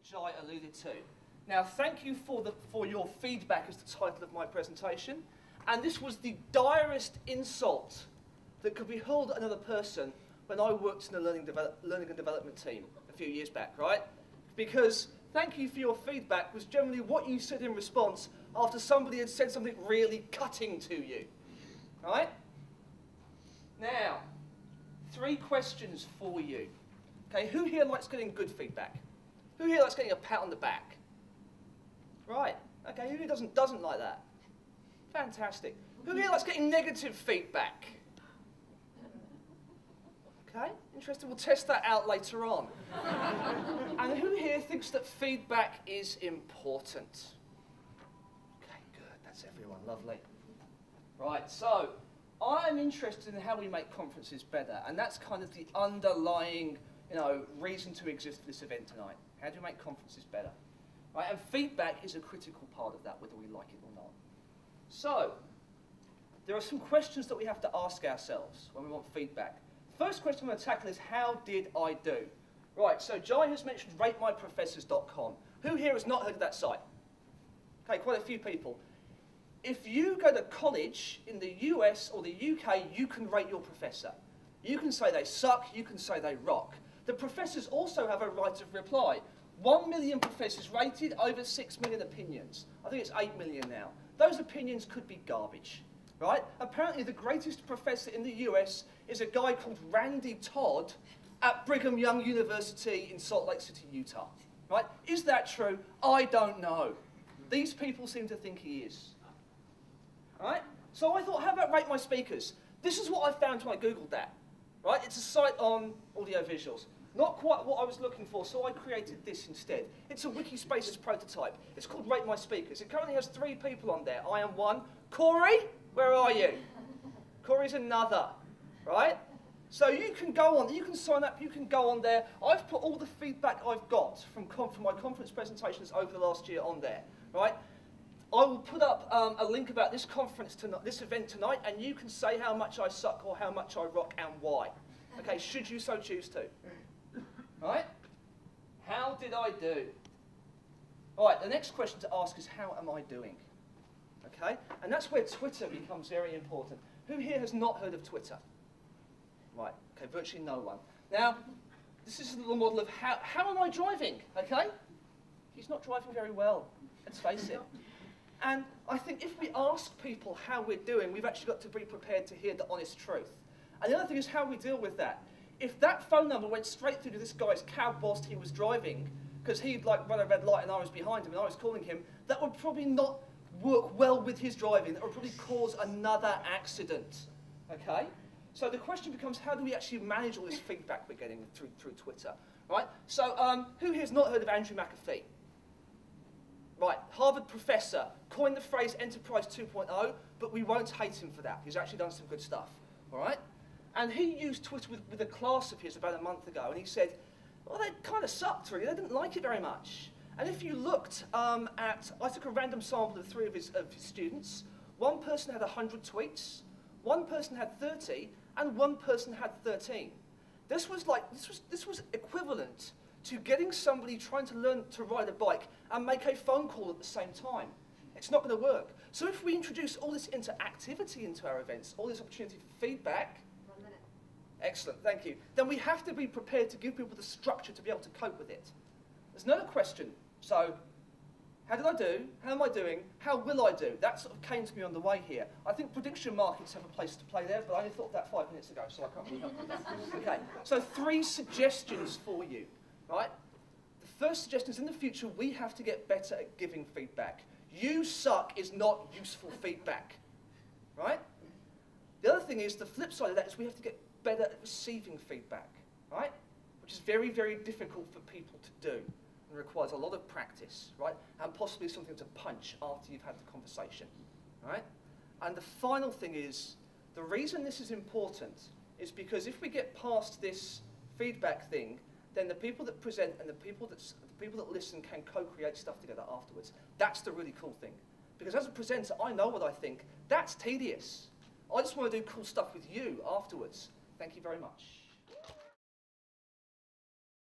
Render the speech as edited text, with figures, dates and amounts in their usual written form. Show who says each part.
Speaker 1: Jai alluded to. Now, thank you for your feedback as the title of my presentation. And this was the direst insult that could be hurled at another person when I worked in the learning and development team a few years back, right? Because thank you for your feedback was generally what you said in response after somebody had said something really cutting to you, right? Now, 3 questions for you. Okay, who here likes getting good feedback? Who here likes getting a pat on the back? Right, okay, who here doesn't like that? Fantastic. Who here likes getting negative feedback? Okay, interesting, we'll test that out later on. And who here thinks that feedback is important? Okay, good, that's everyone, lovely. Right, so I'm interested in how we make conferences better, and that's kind of the underlying, reason to exist for this event tonight. How do we make conferences better? Right, and feedback is a critical part of that, whether we like it or not. So, there are some questions that we have to ask ourselves when we want feedback. First question I'm going to tackle is, how did I do? Right, so Jai has mentioned ratemyprofessors.com. Who here has not heard of that site? Okay, quite a few people. If you go to college in the US or the UK, you can rate your professor. You can say they suck, you can say they rock. The professors also have a right of reply. 1 million professors rated, over 6 million opinions. I think it's 8 million now. Those opinions could be garbage, right? Apparently the greatest professor in the US is a guy called Randy Todd at Brigham Young University in Salt Lake City, Utah, right? Is that true? I don't know. These people seem to think he is, right? So I thought, how about Rate My Speakers? This is what I found when I Googled that, right? It's a site on audiovisuals. Not quite what I was looking for, so I created this instead. It's a Wikispaces prototype. It's called Rate My Speakers. It currently has 3 people on there. I am one. Corey, where are you? Corey's another, right? So you can go on, you can sign up, you can go on there. I've put all the feedback I've got from my conference presentations over the last year on there, right? I will put up a link about this conference tonight, this event tonight, and you can say how much I suck or how much I rock and why. Okay, should you so choose to. Right? How did I do? All right, the next question to ask is, how am I doing? Okay, and that's where Twitter becomes very important. Who here has not heard of Twitter? Right, okay, virtually no one. Now, this is a little model of how am I driving, okay? He's not driving very well, let's face it. And I think if we ask people how we're doing, we've actually got to be prepared to hear the honest truth. And the other thing is how we deal with that. If that phone number went straight through to this guy's cab whilst he was driving, because he'd like run a red light and I was behind him and I was calling him, that would probably not work well with his driving. That would probably cause another accident, okay? So the question becomes, how do we actually manage all this feedback we're getting through Twitter, right? So who here has not heard of Andrew McAfee? Right, Harvard professor, coined the phrase Enterprise 2.0, but we won't hate him for that. He's actually done some good stuff, all right? And he used Twitter with a class of his about a month ago, and he said, well, they kind of sucked, really. They didn't like it very much. And if you looked I took a random sample of 3 of his students. One person had 100 tweets, one person had 30, and one person had 13. This was equivalent to getting somebody trying to learn to ride a bike and make a phone call at the same time. It's not going to work. So if we introduce all this interactivity into our events, all this opportunity for feedback, excellent, thank you. Then we have to be prepared to give people the structure to be able to cope with it. There's another question. So, how did I do? How am I doing? How will I do? That sort of came to me on the way here. I think prediction markets have a place to play there, but I only thought of that 5 minutes ago, so I can't really help with that. Okay, so 3 suggestions for you, right? The first suggestion is, in the future, we have to get better at giving feedback. You suck is not useful feedback, right? The other thing is, the flip side of that is we have to get better at receiving feedback, right? Which is very, very difficult for people to do and requires a lot of practice, right? And possibly something to punch after you've had the conversation, right? And the final thing is, the reason this is important is because if we get past this feedback thing, then the people that present and the people that listen can co-create stuff together afterwards. That's the really cool thing. Because as a presenter, I know what I think. That's tedious. I just want to do cool stuff with you afterwards. Thank you very much.